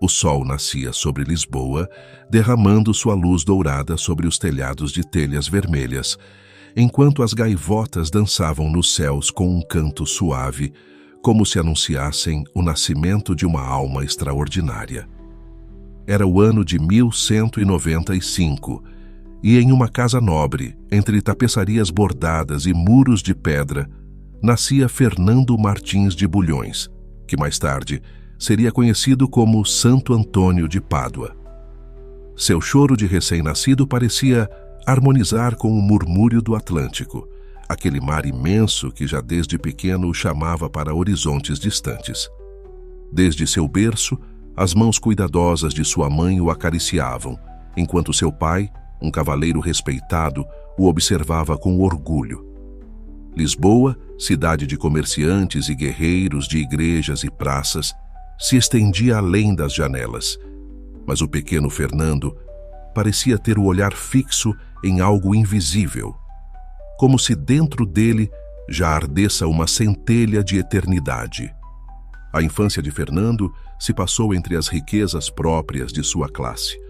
O sol nascia sobre Lisboa, derramando sua luz dourada sobre os telhados de telhas vermelhas, enquanto as gaivotas dançavam nos céus com um canto suave, como se anunciassem o nascimento de uma alma extraordinária. Era o ano de 1195, e em uma casa nobre, entre tapeçarias bordadas e muros de pedra, nascia Fernando Martins de Bulhões, que mais tarde seria conhecido como Santo Antônio de Pádua. Seu choro de recém-nascido parecia harmonizar com o murmúrio do Atlântico, aquele mar imenso que já desde pequeno o chamava para horizontes distantes. Desde seu berço, as mãos cuidadosas de sua mãe o acariciavam, enquanto seu pai, um cavaleiro respeitado, o observava com orgulho. Lisboa, cidade de comerciantes e guerreiros, de igrejas e praças, se estendia além das janelas, mas o pequeno Fernando parecia ter o olhar fixo em algo invisível, como se dentro dele já ardesse uma centelha de eternidade. A infância de Fernando se passou entre as riquezas próprias de sua classe,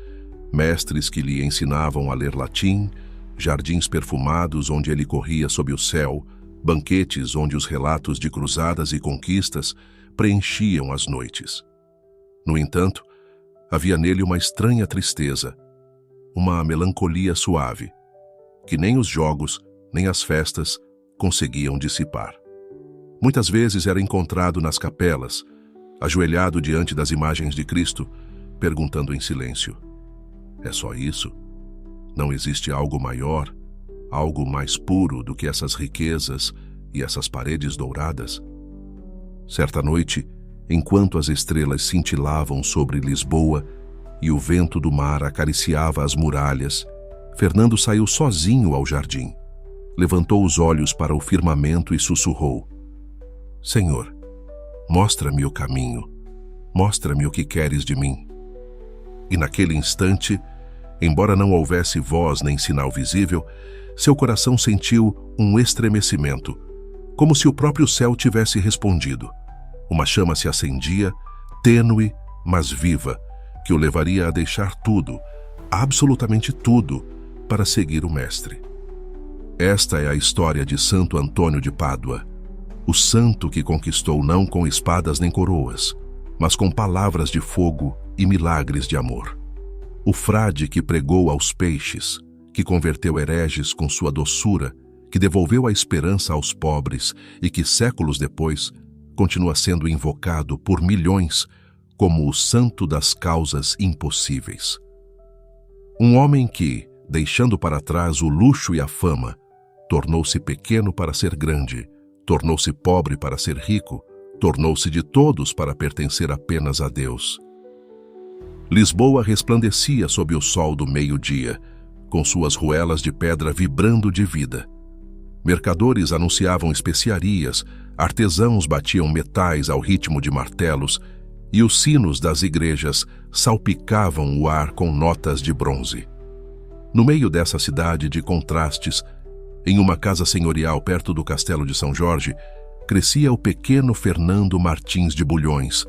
mestres que lhe ensinavam a ler latim, jardins perfumados onde ele corria sob o céu, banquetes onde os relatos de cruzadas e conquistas preenchiam as noites. No entanto, havia nele uma estranha tristeza, uma melancolia suave, que nem os jogos, nem as festas conseguiam dissipar. Muitas vezes era encontrado nas capelas, ajoelhado diante das imagens de Cristo, perguntando em silêncio: é só isso? Não existe algo maior, algo mais puro do que essas riquezas e essas paredes douradas? Certa noite, enquanto as estrelas cintilavam sobre Lisboa e o vento do mar acariciava as muralhas, Fernando saiu sozinho ao jardim. Levantou os olhos para o firmamento e sussurrou: Senhor, mostra-me o caminho, mostra-me o que queres de mim. E naquele instante, embora não houvesse voz nem sinal visível, seu coração sentiu um estremecimento, como se o próprio céu tivesse respondido. Uma chama se acendia, tênue, mas viva, que o levaria a deixar tudo, absolutamente tudo, para seguir o Mestre. Esta é a história de Santo Antônio de Pádua, o santo que conquistou não com espadas nem coroas, mas com palavras de fogo e milagres de amor. O frade que pregou aos peixes, que converteu hereges com sua doçura, que devolveu a esperança aos pobres e que, séculos depois, continua sendo invocado por milhões como o santo das causas impossíveis. Um homem que, deixando para trás o luxo e a fama, tornou-se pequeno para ser grande, tornou-se pobre para ser rico, tornou-se de todos para pertencer apenas a Deus. Lisboa resplandecia sob o sol do meio-dia, com suas ruelas de pedra vibrando de vida. Mercadores anunciavam especiarias, artesãos batiam metais ao ritmo de martelos e os sinos das igrejas salpicavam o ar com notas de bronze. No meio dessa cidade de contrastes, em uma casa senhorial perto do Castelo de São Jorge, crescia o pequeno Fernando Martins de Bulhões,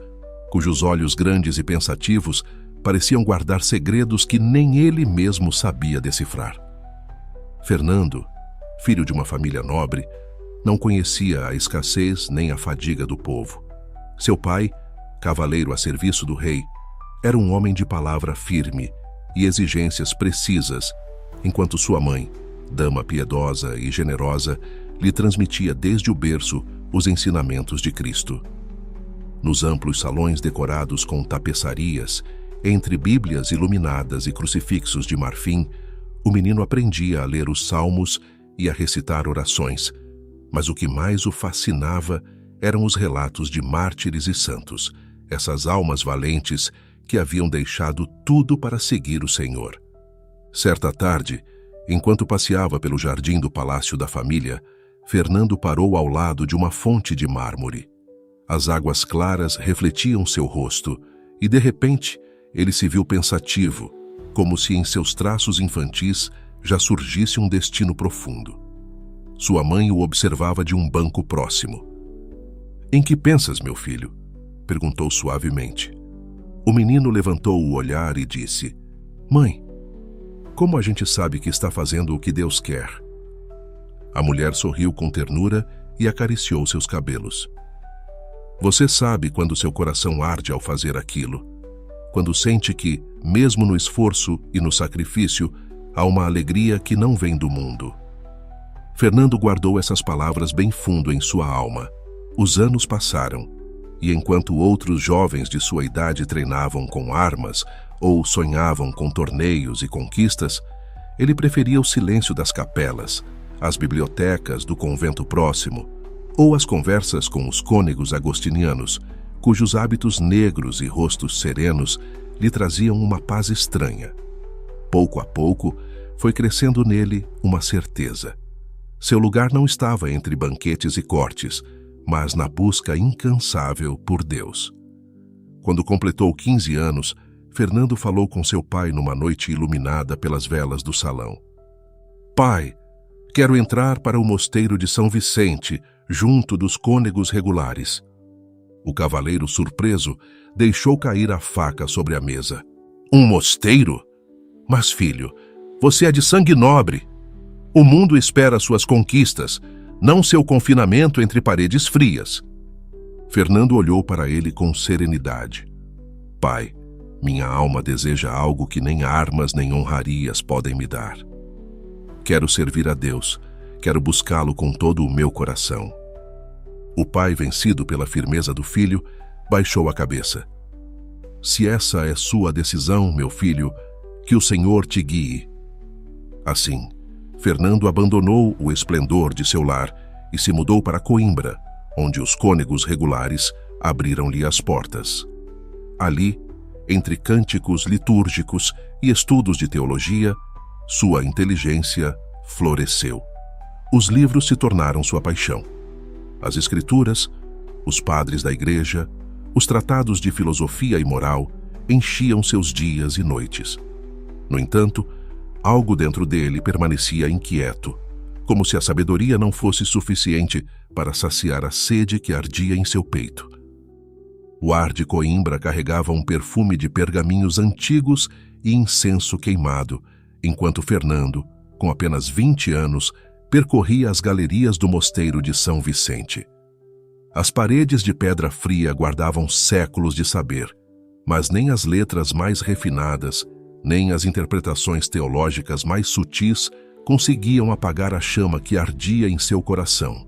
cujos olhos grandes e pensativos pareciam guardar segredos que nem ele mesmo sabia decifrar. Fernando, filho de uma família nobre, não conhecia a escassez nem a fadiga do povo. Seu pai, cavaleiro a serviço do rei, era um homem de palavra firme e exigências precisas, enquanto sua mãe, dama piedosa e generosa, lhe transmitia desde o berço os ensinamentos de Cristo. Nos amplos salões decorados com tapeçarias, entre bíblias iluminadas e crucifixos de marfim, o menino aprendia a ler os salmos e a recitar orações, mas o que mais o fascinava eram os relatos de mártires e santos, essas almas valentes que haviam deixado tudo para seguir o Senhor. Certa tarde, enquanto passeava pelo jardim do palácio da família, Fernando parou ao lado de uma fonte de mármore. As águas claras refletiam seu rosto e, de repente, ele se viu pensativo, como se em seus traços infantis já surgisse um destino profundo. Sua mãe o observava de um banco próximo. "Em que pensas, meu filho?" perguntou suavemente. O menino levantou o olhar e disse: Mãe, como a gente sabe que está fazendo o que Deus quer? A mulher sorriu com ternura e acariciou seus cabelos. Você sabe quando seu coração arde ao fazer aquilo, quando sente que, mesmo no esforço e no sacrifício, há uma alegria que não vem do mundo. Fernando guardou essas palavras bem fundo em sua alma. Os anos passaram, e enquanto outros jovens de sua idade treinavam com armas ou sonhavam com torneios e conquistas, ele preferia o silêncio das capelas, as bibliotecas do convento próximo, ou as conversas com os cônegos agostinianos, cujos hábitos negros e rostos serenos lhe traziam uma paz estranha. Pouco a pouco, foi crescendo nele uma certeza. Seu lugar não estava entre banquetes e cortes, mas na busca incansável por Deus. Quando completou 15 anos, Fernando falou com seu pai numa noite iluminada pelas velas do salão. Pai, quero entrar para o mosteiro de São Vicente, junto dos cônegos regulares. O cavaleiro, surpreso, deixou cair a faca sobre a mesa. Um mosteiro? Mas, filho, você é de sangue nobre. O mundo espera suas conquistas, não seu confinamento entre paredes frias. Fernando olhou para ele com serenidade. Pai, minha alma deseja algo que nem armas nem honrarias podem me dar. Quero servir a Deus, quero buscá-lo com todo o meu coração. O pai, vencido pela firmeza do filho, baixou a cabeça. Se essa é sua decisão, meu filho, que o Senhor te guie. Assim, Fernando abandonou o esplendor de seu lar e se mudou para Coimbra, onde os cônegos regulares abriram-lhe as portas. Ali, entre cânticos litúrgicos e estudos de teologia, sua inteligência floresceu. Os livros se tornaram sua paixão. As escrituras, os padres da igreja, os tratados de filosofia e moral enchiam seus dias e noites. No entanto, algo dentro dele permanecia inquieto, como se a sabedoria não fosse suficiente para saciar a sede que ardia em seu peito. O ar de Coimbra carregava um perfume de pergaminhos antigos e incenso queimado, enquanto Fernando, com apenas 20 anos, percorria as galerias do mosteiro de São Vicente. As paredes de pedra fria guardavam séculos de saber, mas nem as letras mais refinadas, nem as interpretações teológicas mais sutis conseguiam apagar a chama que ardia em seu coração.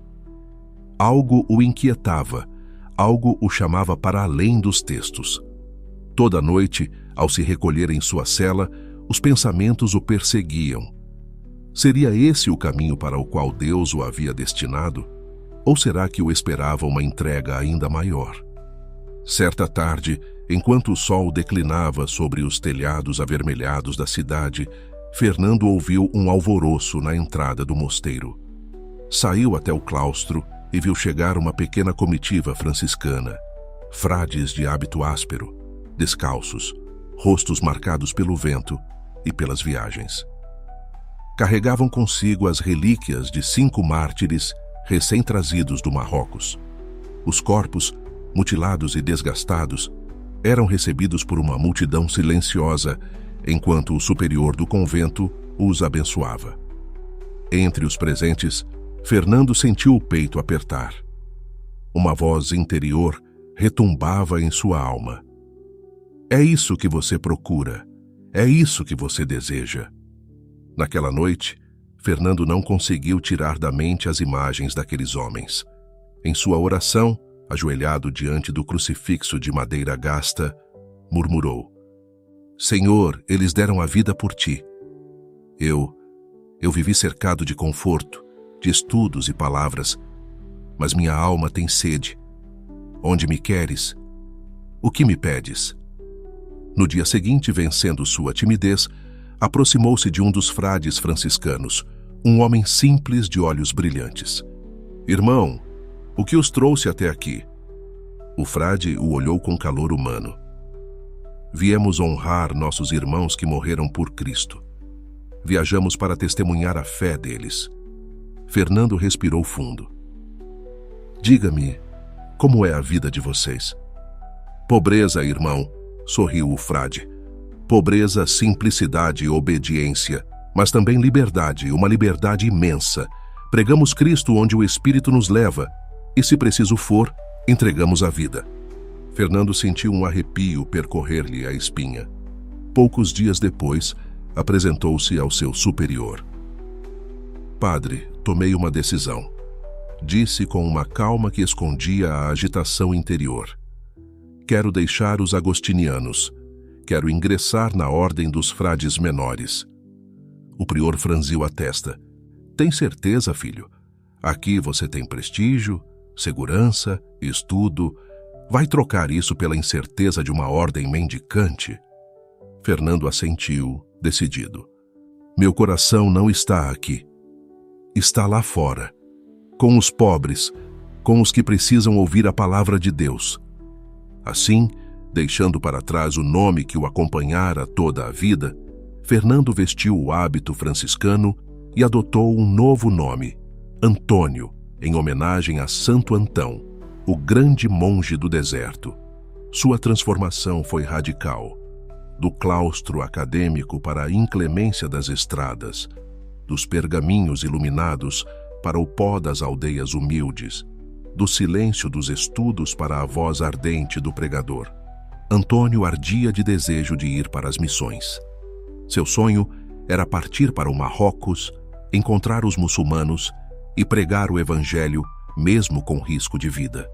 Algo o inquietava, algo o chamava para além dos textos. Toda noite, ao se recolher em sua cela, os pensamentos o perseguiam. Seria esse o caminho para o qual Deus o havia destinado? Ou será que o esperava uma entrega ainda maior? Certa tarde, enquanto o sol declinava sobre os telhados avermelhados da cidade, Fernando ouviu um alvoroço na entrada do mosteiro. Saiu até o claustro e viu chegar uma pequena comitiva franciscana, frades de hábito áspero, descalços, rostos marcados pelo vento e pelas viagens. Carregavam consigo as relíquias de 5 mártires recém-trazidos do Marrocos. Os corpos, mutilados e desgastados, eram recebidos por uma multidão silenciosa, enquanto o superior do convento os abençoava. Entre os presentes, Fernando sentiu o peito apertar. Uma voz interior retumbava em sua alma. É isso que você procura, é isso que você deseja. Naquela noite, Fernando não conseguiu tirar da mente as imagens daqueles homens. Em sua oração, ajoelhado diante do crucifixo de madeira gasta, murmurou: Senhor, eles deram a vida por ti. Eu vivi cercado de conforto, de estudos e palavras, mas minha alma tem sede. Onde me queres? O que me pedes? No dia seguinte, vencendo sua timidez, aproximou-se de um dos frades franciscanos, um homem simples de olhos brilhantes. Irmão, o que os trouxe até aqui? O frade o olhou com calor humano. Viemos honrar nossos irmãos que morreram por Cristo. Viajamos para testemunhar a fé deles. Fernando respirou fundo. Diga-me, como é a vida de vocês? Pobreza, irmão, sorriu o frade. Pobreza, simplicidade e obediência, mas também liberdade, uma liberdade imensa. Pregamos Cristo onde o Espírito nos leva, e se preciso for, entregamos a vida. Fernando sentiu um arrepio percorrer-lhe a espinha. Poucos dias depois, apresentou-se ao seu superior. Padre, tomei uma decisão. Disse com uma calma que escondia a agitação interior. Quero deixar os agostinianos. Quero ingressar na ordem dos frades menores. O prior franziu a testa. Tem certeza, filho? Aqui você tem prestígio, segurança, estudo. Vai trocar isso pela incerteza de uma ordem mendicante? Fernando assentiu, decidido. Meu coração não está aqui. Está lá fora, com os pobres, com os que precisam ouvir a palavra de Deus. Assim, deixando para trás o nome que o acompanhara toda a vida, Fernando vestiu o hábito franciscano e adotou um novo nome, Antônio, em homenagem a Santo Antão, o grande monge do deserto. Sua transformação foi radical, do claustro acadêmico para a inclemência das estradas, dos pergaminhos iluminados para o pó das aldeias humildes, do silêncio dos estudos para a voz ardente do pregador. Antônio ardia de desejo de ir para as missões. Seu sonho era partir para o Marrocos, encontrar os muçulmanos e pregar o evangelho, mesmo com risco de vida.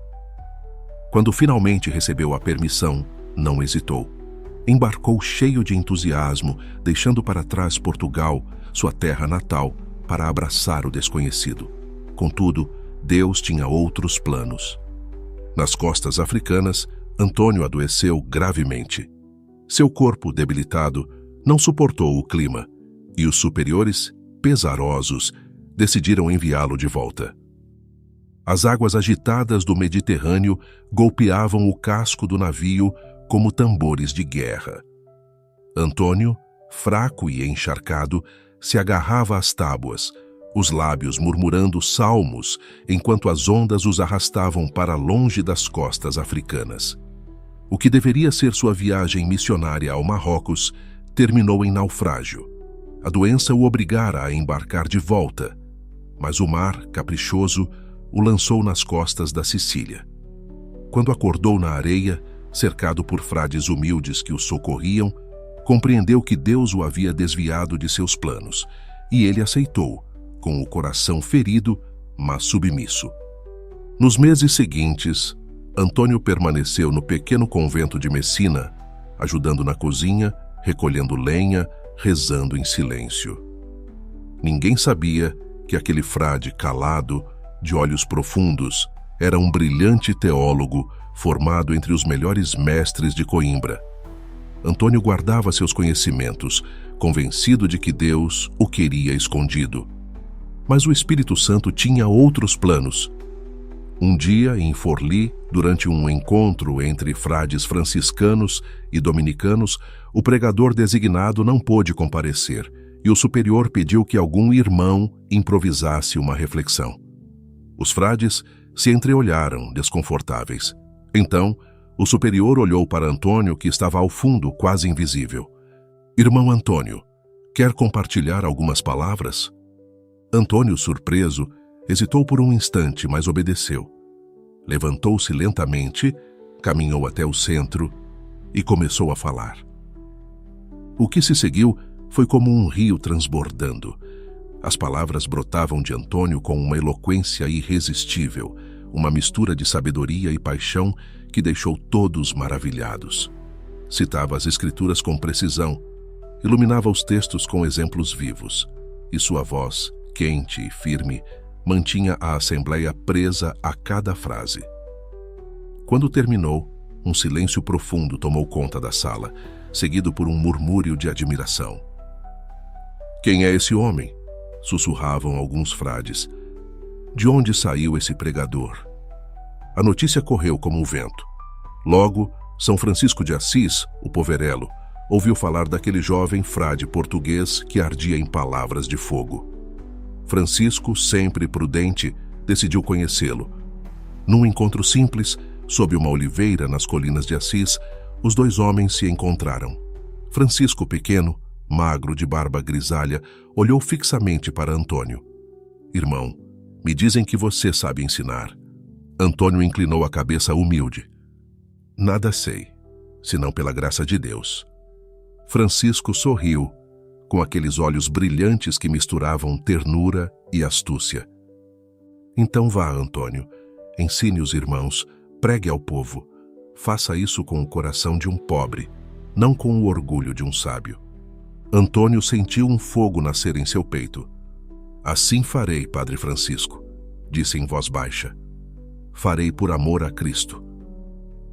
Quando finalmente recebeu a permissão, não hesitou. Embarcou cheio de entusiasmo, deixando para trás Portugal, sua terra natal, para abraçar o desconhecido. Contudo, Deus tinha outros planos. Nas costas africanas, Antônio adoeceu gravemente. Seu corpo debilitado não suportou o clima, e os superiores, pesarosos, decidiram enviá-lo de volta. As águas agitadas do Mediterrâneo golpeavam o casco do navio como tambores de guerra. Antônio, fraco e encharcado, se agarrava às tábuas, os lábios murmurando salmos, enquanto as ondas os arrastavam para longe das costas africanas. O que deveria ser sua viagem missionária ao Marrocos terminou em naufrágio. A doença o obrigara a embarcar de volta, mas o mar, caprichoso, o lançou nas costas da Sicília. Quando acordou na areia, cercado por frades humildes que o socorriam, compreendeu que Deus o havia desviado de seus planos, e ele aceitou, com o coração ferido, mas submisso. Nos meses seguintes, Antônio permaneceu no pequeno convento de Messina, ajudando na cozinha, recolhendo lenha, rezando em silêncio. Ninguém sabia que aquele frade calado, de olhos profundos, era um brilhante teólogo formado entre os melhores mestres de Coimbra. Antônio guardava seus conhecimentos, convencido de que Deus o queria escondido. Mas o Espírito Santo tinha outros planos. Um dia, em Forli, durante um encontro entre frades franciscanos e dominicanos, o pregador designado não pôde comparecer, e o superior pediu que algum irmão improvisasse uma reflexão. Os frades se entreolharam, desconfortáveis. Então, o superior olhou para Antônio, que estava ao fundo, quase invisível. Irmão Antônio, quer compartilhar algumas palavras? Antônio, surpreso, hesitou por um instante, mas obedeceu. Levantou-se lentamente, caminhou até o centro e começou a falar. O que se seguiu foi como um rio transbordando. As palavras brotavam de Antônio com uma eloquência irresistível, uma mistura de sabedoria e paixão que deixou todos maravilhados. Citava as Escrituras com precisão, iluminava os textos com exemplos vivos, e sua voz, quente e firme, mantinha a assembleia presa a cada frase. Quando terminou, um silêncio profundo tomou conta da sala, seguido por um murmúrio de admiração. "Quem é esse homem?" sussurravam alguns frades. "De onde saiu esse pregador?" A notícia correu como o vento. Logo, São Francisco de Assis, o poverello, ouviu falar daquele jovem frade português que ardia em palavras de fogo. Francisco, sempre prudente, decidiu conhecê-lo. Num encontro simples, sob uma oliveira nas colinas de Assis, Os dois homens se encontraram. Francisco, pequeno, magro, de barba grisalha, olhou fixamente para Antônio. Irmão, me dizem que você sabe ensinar. Antônio inclinou a cabeça humilde. Nada sei, senão pela graça de Deus. Francisco sorriu, com aqueles olhos brilhantes que misturavam ternura e astúcia. Então vá, Antônio, ensine os irmãos, pregue ao povo. Faça isso com o coração de um pobre, não com o orgulho de um sábio. Antônio sentiu um fogo nascer em seu peito. Assim farei, Padre Francisco, disse em voz baixa. Farei por amor a Cristo.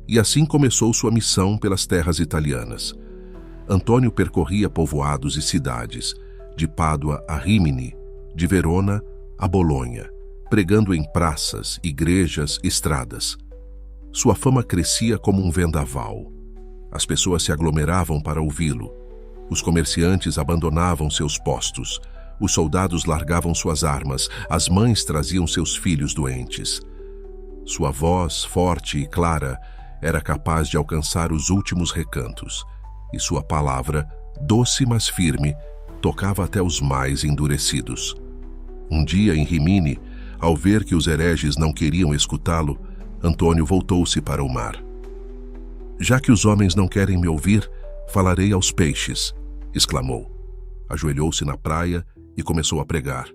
E assim começou sua missão pelas terras italianas. Antônio percorria povoados e cidades, de Pádua a Rímini, de Verona a Bolonha, pregando em praças, igrejas, estradas. Sua fama crescia como um vendaval. As pessoas se aglomeravam para ouvi-lo. Os comerciantes abandonavam seus postos. Os soldados largavam suas armas. As mães traziam seus filhos doentes. Sua voz, forte e clara, era capaz de alcançar os últimos recantos. E sua palavra, doce mas firme, tocava até os mais endurecidos. Um dia, em Rimini, ao ver que os hereges não queriam escutá-lo, Antônio voltou-se para o mar. Já que os homens não querem me ouvir, falarei aos peixes, exclamou. Ajoelhou-se na praia e começou a pregar.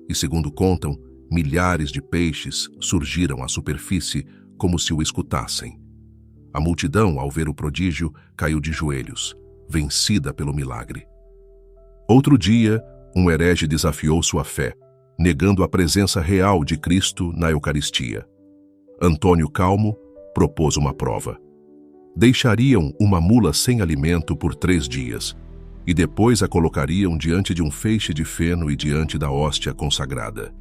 E, segundo contam, milhares de peixes surgiram à superfície como se o escutassem. A multidão, ao ver o prodígio, caiu de joelhos, vencida pelo milagre. Outro dia, um herege desafiou sua fé, negando a presença real de Cristo na Eucaristia. Antônio, calmo, propôs uma prova. Deixariam uma mula sem alimento por 3 dias, e depois a colocariam diante de um feixe de feno e diante da hóstia consagrada.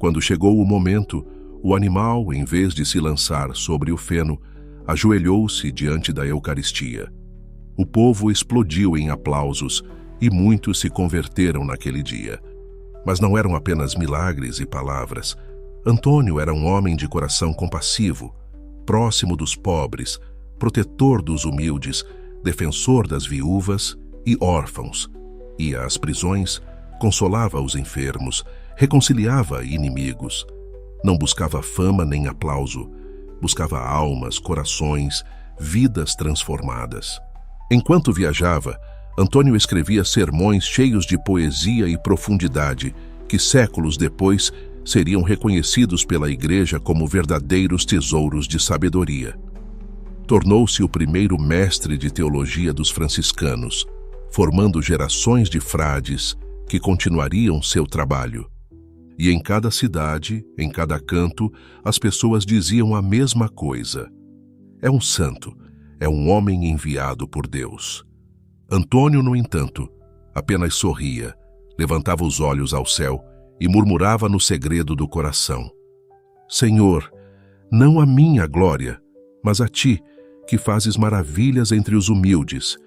Quando chegou o momento, o animal, em vez de se lançar sobre o feno, ajoelhou-se diante da Eucaristia. O povo explodiu em aplausos e muitos se converteram naquele dia. Mas não eram apenas milagres e palavras. Antônio era um homem de coração compassivo, próximo dos pobres, protetor dos humildes, defensor das viúvas e órfãos. Ia às prisões, consolava os enfermos, reconciliava inimigos. Não buscava fama nem aplauso, buscava almas, corações, vidas transformadas. Enquanto viajava, Antônio escrevia sermões cheios de poesia e profundidade, que séculos depois seriam reconhecidos pela Igreja como verdadeiros tesouros de sabedoria. Tornou-se o primeiro mestre de teologia dos franciscanos, formando gerações de frades que continuariam seu trabalho. E em cada cidade, em cada canto, as pessoas diziam a mesma coisa. É um santo, é um homem enviado por Deus. Antônio, no entanto, apenas sorria, levantava os olhos ao céu e murmurava no segredo do coração: Senhor, não a minha glória, mas a ti, que fazes maravilhas entre os humildes.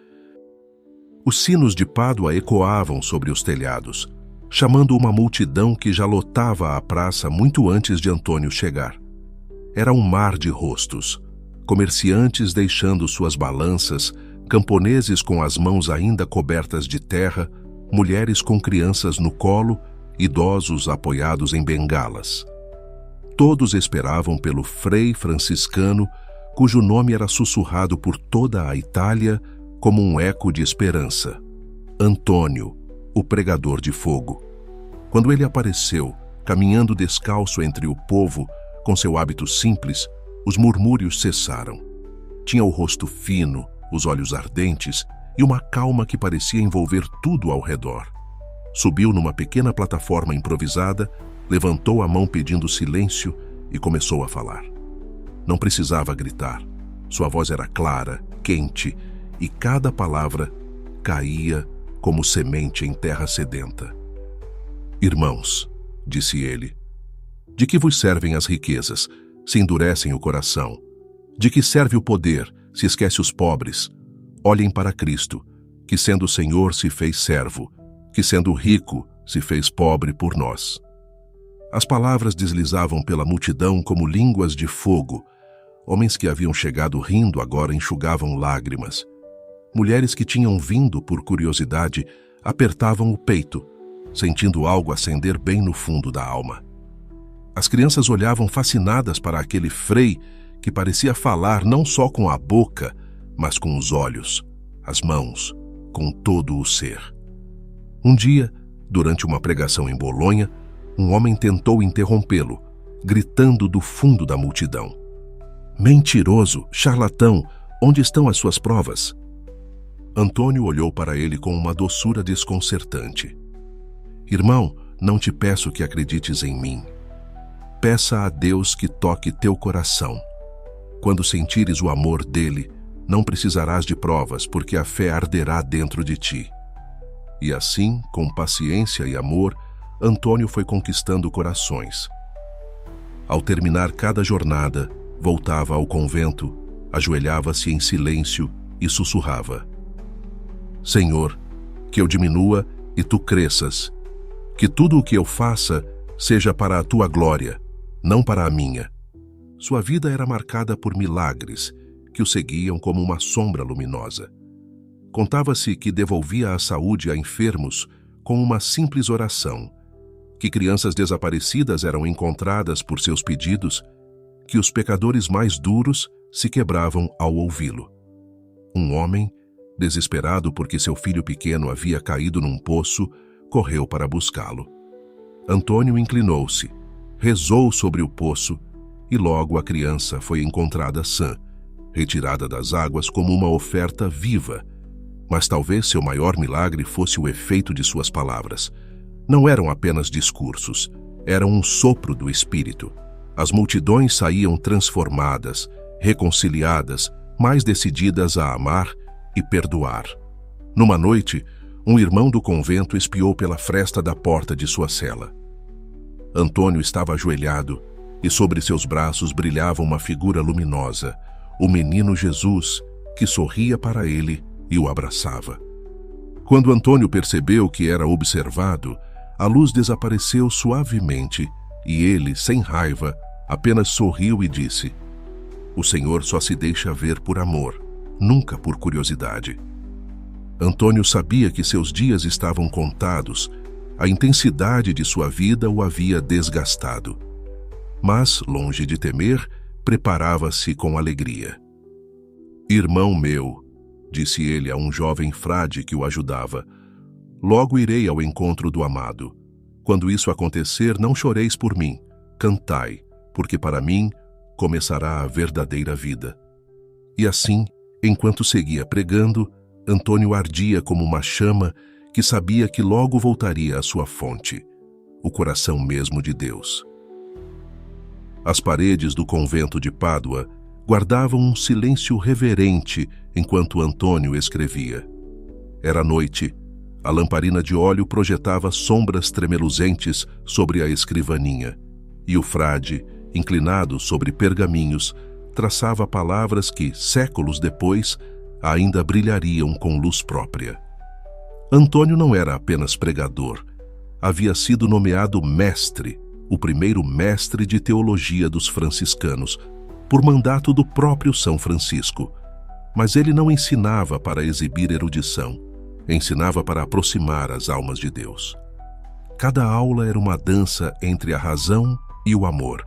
Os sinos de Pádua ecoavam sobre os telhados, chamando uma multidão que já lotava a praça muito antes de Antônio chegar. Era um mar de rostos, comerciantes deixando suas balanças, camponeses com as mãos ainda cobertas de terra, mulheres com crianças no colo, idosos apoiados em bengalas. Todos esperavam pelo frei franciscano, cujo nome era sussurrado por toda a Itália como um eco de esperança: Antônio, o pregador de fogo. Quando ele apareceu, caminhando descalço entre o povo, com seu hábito simples, os murmúrios cessaram. Tinha o rosto fino, os olhos ardentes e uma calma que parecia envolver tudo ao redor. Subiu numa pequena plataforma improvisada, levantou a mão pedindo silêncio e começou a falar. Não precisava gritar. Sua voz era clara, quente, e cada palavra caía como semente em terra sedenta. Irmãos, disse ele, de que vos servem as riquezas, se endurecem o coração? De que serve o poder, se esquece os pobres? Olhem para Cristo, que sendo Senhor se fez servo, que sendo rico se fez pobre por nós. As palavras deslizavam pela multidão como línguas de fogo. Homens que haviam chegado rindo agora enxugavam lágrimas. Mulheres que tinham vindo por curiosidade apertavam o peito, sentindo algo acender bem no fundo da alma. As crianças olhavam fascinadas para aquele frei que parecia falar não só com a boca, mas com os olhos, as mãos, com todo o ser. Um dia, durante uma pregação em Bolonha, um homem tentou interrompê-lo, gritando do fundo da multidão: "Mentiroso, charlatão, onde estão as suas provas?" Antônio olhou para ele com uma doçura desconcertante. "Irmão, não te peço que acredites em mim. Peça a Deus que toque teu coração. Quando sentires o amor dele, não precisarás de provas, porque a fé arderá dentro de ti." E assim, com paciência e amor, Antônio foi conquistando corações. Ao terminar cada jornada, voltava ao convento, ajoelhava-se em silêncio e sussurrava: "Senhor, que eu diminua e tu cresças. Que tudo o que eu faça seja para a tua glória, não para a minha." Sua vida era marcada por milagres que o seguiam como uma sombra luminosa. Contava-se que devolvia a saúde a enfermos com uma simples oração, que crianças desaparecidas eram encontradas por seus pedidos, que os pecadores mais duros se quebravam ao ouvi-lo. Um homem, desesperado porque seu filho pequeno havia caído num poço, correu para buscá-lo. Antônio inclinou-se, rezou sobre o poço e logo a criança foi encontrada sã, retirada das águas como uma oferta viva. Mas talvez seu maior milagre fosse o efeito de suas palavras. Não eram apenas discursos, eram um sopro do Espírito. As multidões saíam transformadas, reconciliadas, mais decididas a amar e perdoar. Numa noite, um irmão do convento espiou pela fresta da porta de sua cela. Antônio estava ajoelhado e sobre seus braços brilhava uma figura luminosa, o menino Jesus, que sorria para ele e o abraçava. Quando Antônio percebeu que era observado, a luz desapareceu suavemente e ele, sem raiva, apenas sorriu e disse: "O Senhor só se deixa ver por amor, nunca por curiosidade." Antônio sabia que seus dias estavam contados, a intensidade de sua vida o havia desgastado. Mas, longe de temer, preparava-se com alegria. "Irmão meu", disse ele a um jovem frade que o ajudava, "logo irei ao encontro do amado. Quando isso acontecer, não choreis por mim, cantai, porque para mim começará a verdadeira vida." E assim, enquanto seguia pregando, Antônio ardia como uma chama que sabia que logo voltaria à sua fonte, o coração mesmo de Deus. As paredes do convento de Pádua guardavam um silêncio reverente enquanto Antônio escrevia. Era noite. A lamparina de óleo projetava sombras tremeluzentes sobre a escrivaninha, e o frade, inclinado sobre pergaminhos, traçava palavras que, séculos depois, ainda brilhariam com luz própria. Antônio não era apenas pregador. Havia sido nomeado mestre, o primeiro mestre de teologia dos franciscanos, por mandato do próprio São Francisco. Mas ele não ensinava para exibir erudição, ensinava para aproximar as almas de Deus. Cada aula era uma dança entre a razão e o amor.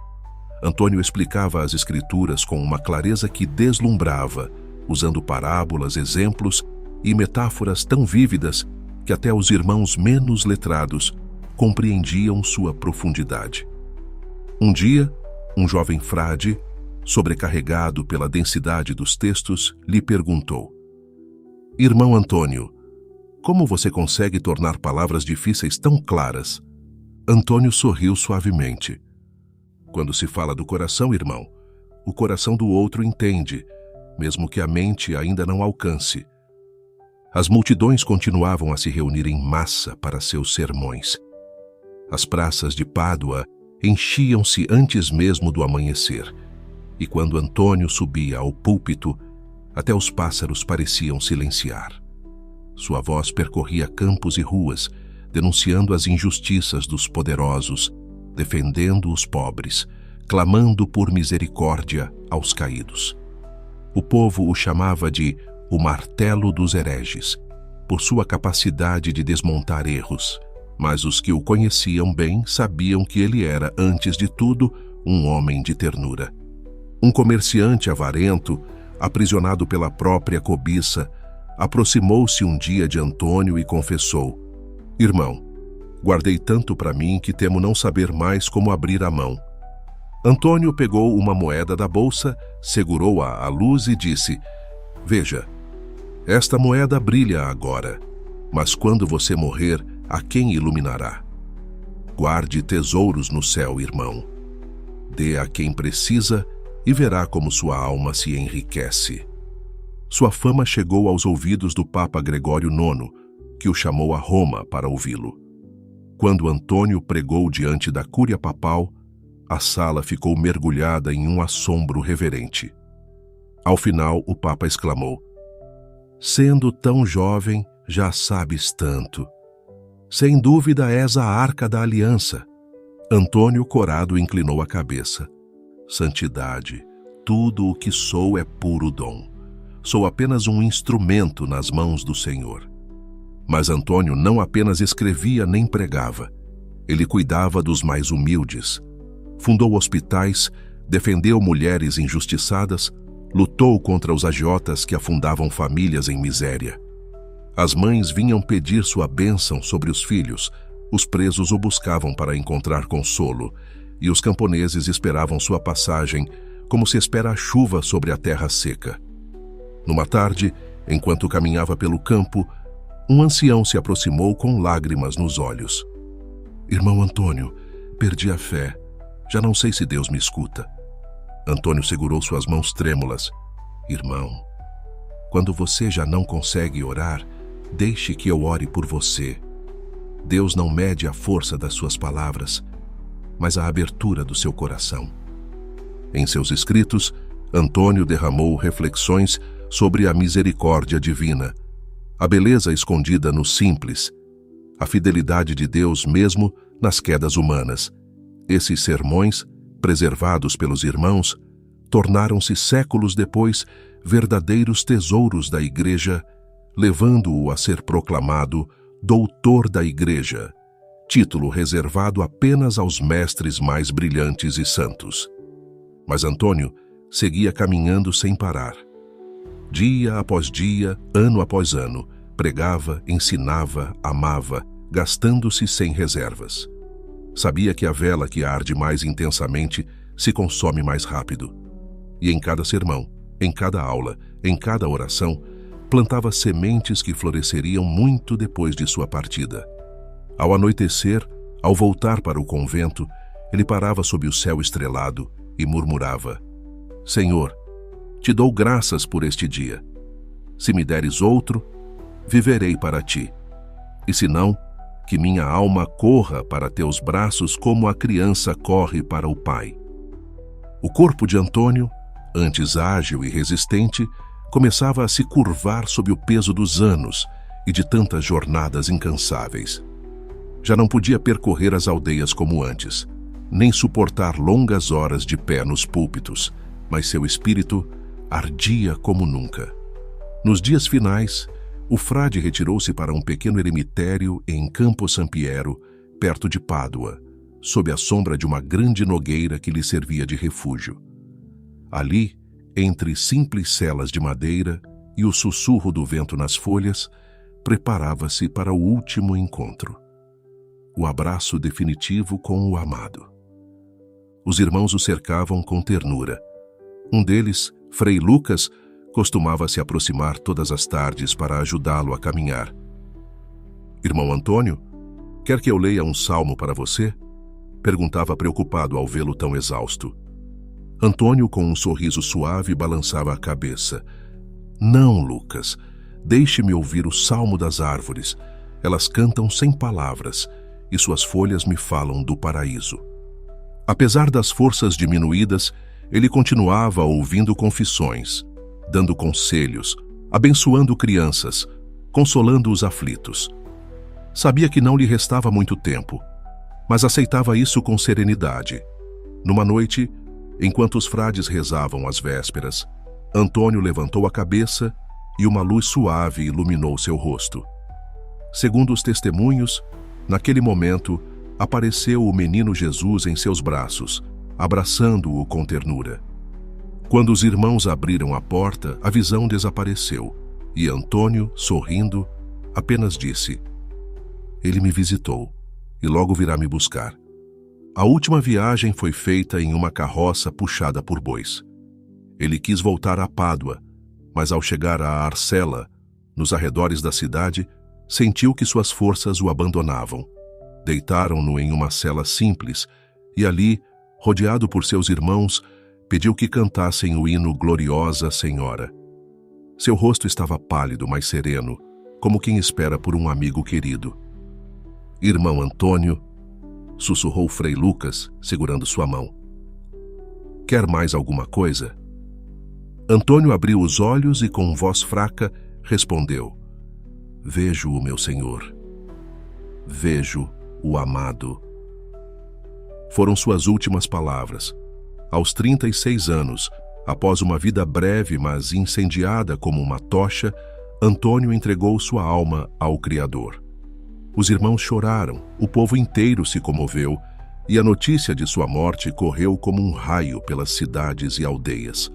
Antônio explicava as Escrituras com uma clareza que deslumbrava, usando parábolas, exemplos e metáforas tão vívidas que até os irmãos menos letrados compreendiam sua profundidade. Um dia, um jovem frade, sobrecarregado pela densidade dos textos, lhe perguntou: "Irmão Antônio, como você consegue tornar palavras difíceis tão claras?" Antônio sorriu suavemente. "Quando se fala do coração, irmão, o coração do outro entende, mesmo que a mente ainda não alcance." As multidões continuavam a se reunir em massa para seus sermões. As praças de Pádua enchiam-se antes mesmo do amanhecer, e quando Antônio subia ao púlpito, até os pássaros pareciam silenciar. Sua voz percorria campos e ruas, denunciando as injustiças dos poderosos, defendendo os pobres, clamando por misericórdia aos caídos. O povo o chamava de o martelo dos hereges, por sua capacidade de desmontar erros, mas os que o conheciam bem sabiam que ele era, antes de tudo, um homem de ternura. Um comerciante avarento, aprisionado pela própria cobiça, aproximou-se um dia de Antônio e confessou: "Irmão, guardei tanto para mim que temo não saber mais como abrir a mão." Antônio pegou uma moeda da bolsa, segurou-a à luz e disse: "Veja, esta moeda brilha agora, mas quando você morrer, a quem iluminará? Guarde tesouros no céu, irmão. Dê a quem precisa e verá como sua alma se enriquece." Sua fama chegou aos ouvidos do Papa Gregório IX, que o chamou a Roma para ouvi-lo. Quando Antônio pregou diante da cúria papal, a sala ficou mergulhada em um assombro reverente. Ao final, o Papa exclamou: "Sendo tão jovem, já sabes tanto. Sem dúvida és a Arca da Aliança." Antônio, corado, inclinou a cabeça. "Santidade, tudo o que sou é puro dom. Sou apenas um instrumento nas mãos do Senhor." Mas Antônio não apenas escrevia nem pregava. Ele cuidava dos mais humildes. Fundou hospitais, defendeu mulheres injustiçadas, lutou contra os agiotas que afundavam famílias em miséria. As mães vinham pedir sua bênção sobre os filhos, os presos o buscavam para encontrar consolo, e os camponeses esperavam sua passagem, como se espera a chuva sobre a terra seca. Numa tarde, enquanto caminhava pelo campo, um ancião se aproximou com lágrimas nos olhos. "Irmão Antônio, perdi a fé. Já não sei se Deus me escuta." Antônio segurou suas mãos trêmulas. "Irmão, quando você já não consegue orar, deixe que eu ore por você. Deus não mede a força das suas palavras, mas a abertura do seu coração." Em seus escritos, Antônio derramou reflexões sobre a misericórdia divina, a beleza escondida no simples, a fidelidade de Deus mesmo nas quedas humanas. Esses sermões, preservados pelos irmãos, tornaram-se séculos depois verdadeiros tesouros da Igreja, levando-o a ser proclamado Doutor da Igreja, título reservado apenas aos mestres mais brilhantes e santos. Mas Antônio seguia caminhando sem parar. Dia após dia, ano após ano, pregava, ensinava, amava, gastando-se sem reservas. Sabia que a vela que arde mais intensamente se consome mais rápido. E em cada sermão, em cada aula, em cada oração, plantava sementes que floresceriam muito depois de sua partida. Ao anoitecer, ao voltar para o convento, ele parava sob o céu estrelado e murmurava: "Senhor, te dou graças por este dia. Se me deres outro, viverei para ti. E se não, que minha alma corra para teus braços como a criança corre para o pai." O corpo de Antônio, antes ágil e resistente, começava a se curvar sob o peso dos anos e de tantas jornadas incansáveis. Já não podia percorrer as aldeias como antes, nem suportar longas horas de pé nos púlpitos, mas seu espírito ardia como nunca. Nos dias finais, o frade retirou-se para um pequeno eremitério em Campo Sampiero, perto de Pádua, sob a sombra de uma grande nogueira que lhe servia de refúgio. Ali, entre simples celas de madeira e o sussurro do vento nas folhas, preparava-se para o último encontro, o abraço definitivo com o amado. Os irmãos o cercavam com ternura. Um deles, Frei Lucas, costumava se aproximar todas as tardes para ajudá-lo a caminhar. "Irmão Antônio, quer que eu leia um salmo para você?" perguntava preocupado ao vê-lo tão exausto. Antônio, com um sorriso suave, balançava a cabeça. "Não, Lucas, deixe-me ouvir o salmo das árvores. Elas cantam sem palavras e suas folhas me falam do paraíso." Apesar das forças diminuídas, ele continuava ouvindo confissões, dando conselhos, abençoando crianças, consolando os aflitos. Sabia que não lhe restava muito tempo, mas aceitava isso com serenidade. Numa noite, Enquanto os frades rezavam as vésperas, Antônio levantou a cabeça e uma luz suave iluminou seu rosto. Segundo os testemunhos, naquele momento, apareceu o menino Jesus em seus braços, abraçando-o com ternura. Quando os irmãos abriram a porta, a visão desapareceu, e Antônio, sorrindo, apenas disse: "Ele me visitou, e logo virá me buscar." A última viagem foi feita em uma carroça puxada por bois. Ele quis voltar a Pádua, mas ao chegar a Arcela, nos arredores da cidade, sentiu que suas forças o abandonavam. Deitaram-no em uma cela simples e ali, rodeado por seus irmãos, pediu que cantassem o hino Gloriosa Senhora. Seu rosto estava pálido, mas sereno, como quem espera por um amigo querido. "Irmão Antônio", sussurrou Frei Lucas, segurando sua mão. "Quer mais alguma coisa?" Antônio abriu os olhos e, com voz fraca, respondeu: "Vejo o meu Senhor. Vejo o amado." Foram suas últimas palavras. Aos 36 anos, após uma vida breve, mas incendiada como uma tocha, Antônio entregou sua alma ao Criador. Os irmãos choraram, o povo inteiro se comoveu, e a notícia de sua morte correu como um raio pelas cidades e aldeias.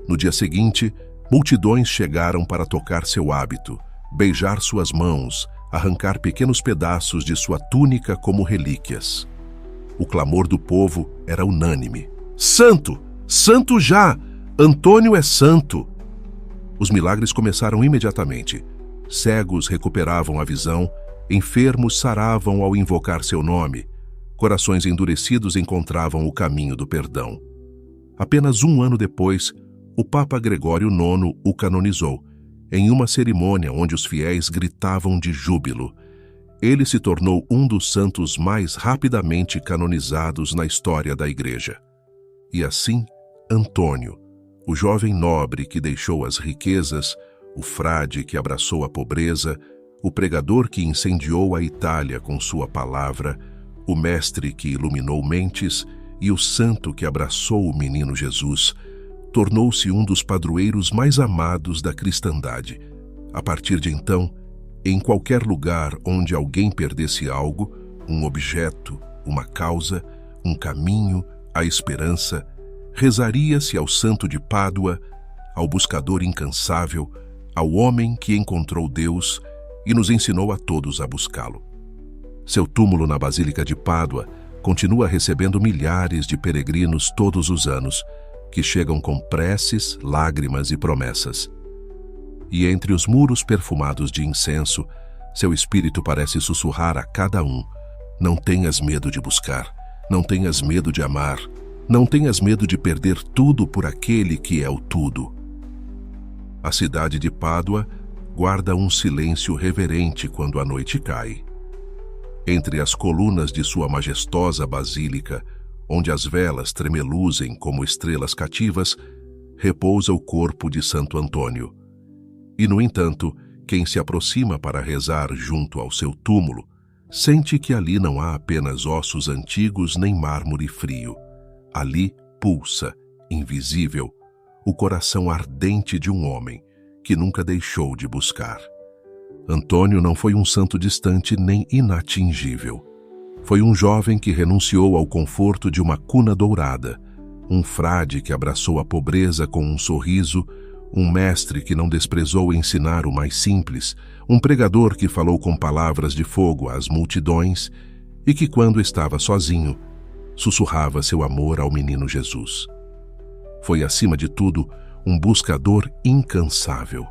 No dia seguinte, multidões chegaram para tocar seu hábito, beijar suas mãos, arrancar pequenos pedaços de sua túnica como relíquias. O clamor do povo era unânime: "Santo! Santo já! Antônio é santo!" Os milagres começaram imediatamente. Cegos recuperavam a visão, enfermos saravam ao invocar seu nome, corações endurecidos encontravam o caminho do perdão. Apenas um ano depois, o Papa Gregório IX o canonizou, em uma cerimônia onde os fiéis gritavam de júbilo. Ele se tornou um dos santos mais rapidamente canonizados na história da Igreja. E assim, Antônio, o jovem nobre que deixou as riquezas, o frade que abraçou a pobreza, o pregador que incendiou a Itália com sua palavra, o mestre que iluminou mentes e o santo que abraçou o menino Jesus, tornou-se um dos padroeiros mais amados da cristandade. A partir de então, em qualquer lugar onde alguém perdesse algo, um objeto, uma causa, um caminho, a esperança, rezaria-se ao santo de Pádua, ao buscador incansável, ao homem que encontrou Deus e nos ensinou a todos a buscá-lo. Seu túmulo na Basílica de Pádua continua recebendo milhares de peregrinos todos os anos, que chegam com preces, lágrimas e promessas. E entre os muros perfumados de incenso, seu espírito parece sussurrar a cada um: "Não tenhas medo de buscar, não tenhas medo de amar, não tenhas medo de perder tudo por aquele que é o tudo." A cidade de Pádua guarda um silêncio reverente quando a noite cai. Entre as colunas de sua majestosa basílica, onde as velas tremeluzem como estrelas cativas, repousa o corpo de Santo Antônio. E, no entanto, quem se aproxima para rezar junto ao seu túmulo, sente que ali não há apenas ossos antigos nem mármore frio. Ali pulsa, invisível, o coração ardente de um homem que nunca deixou de buscar. Antônio não foi um santo distante nem inatingível. Foi um jovem que renunciou ao conforto de uma cuna dourada, um frade que abraçou a pobreza com um sorriso, um mestre que não desprezou ensinar o mais simples, um pregador que falou com palavras de fogo às multidões e que, quando estava sozinho, sussurrava seu amor ao menino Jesus. Foi, acima de tudo, um buscador incansável.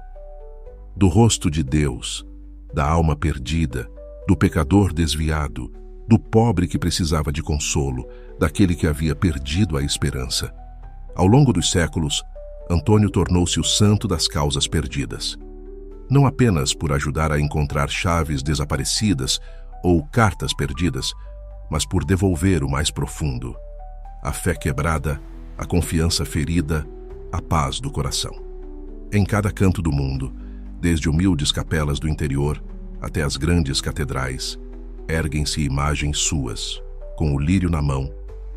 Do rosto de Deus, da alma perdida, do pecador desviado, do pobre que precisava de consolo, daquele que havia perdido a esperança. Ao longo dos séculos, Antônio tornou-se o santo das causas perdidas. Não apenas por ajudar a encontrar chaves desaparecidas ou cartas perdidas, mas por devolver o mais profundo: a fé quebrada, a confiança ferida, a paz do coração. Em cada canto do mundo, desde humildes capelas do interior até as grandes catedrais, erguem-se imagens suas, com o lírio na mão,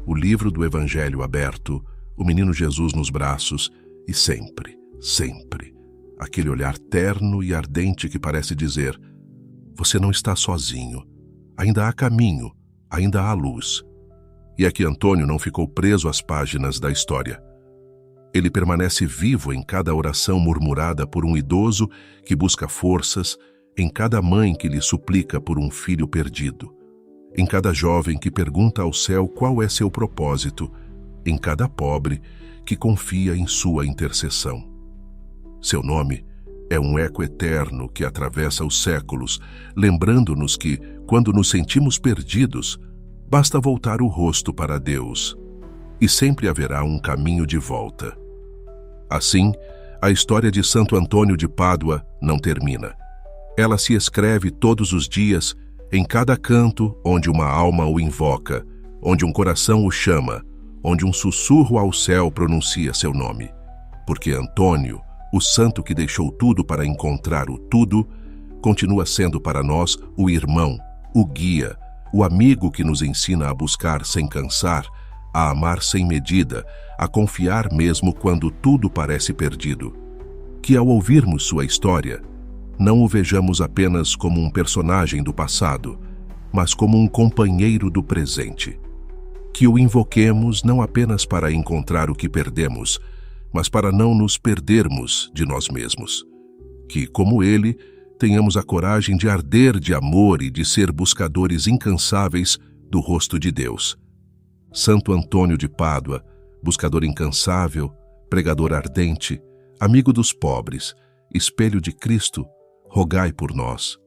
o livro do Evangelho aberto, o menino Jesus nos braços e sempre, sempre, aquele olhar terno e ardente que parece dizer: você não está sozinho, ainda há caminho, ainda há luz. E aqui Antônio não ficou preso às páginas da história. Ele permanece vivo em cada oração murmurada por um idoso que busca forças, em cada mãe que lhe suplica por um filho perdido, em cada jovem que pergunta ao céu qual é seu propósito, em cada pobre que confia em sua intercessão. Seu nome é um eco eterno que atravessa os séculos, lembrando-nos que, quando nos sentimos perdidos, basta voltar o rosto para Deus, e sempre haverá um caminho de volta. Assim, a história de Santo Antônio de Pádua não termina. Ela se escreve todos os dias, em cada canto onde uma alma o invoca, onde um coração o chama, onde um sussurro ao céu pronuncia seu nome. Porque Antônio, o santo que deixou tudo para encontrar o tudo, continua sendo para nós o irmão, o guia, o amigo que nos ensina a buscar sem cansar, a amar sem medida, a confiar mesmo quando tudo parece perdido. Que ao ouvirmos sua história, não o vejamos apenas como um personagem do passado, mas como um companheiro do presente. Que o invoquemos não apenas para encontrar o que perdemos, mas para não nos perdermos de nós mesmos. Que, como ele, tenhamos a coragem de arder de amor e de ser buscadores incansáveis do rosto de Deus. Santo Antônio de Pádua, buscador incansável, pregador ardente, amigo dos pobres, espelho de Cristo, rogai por nós.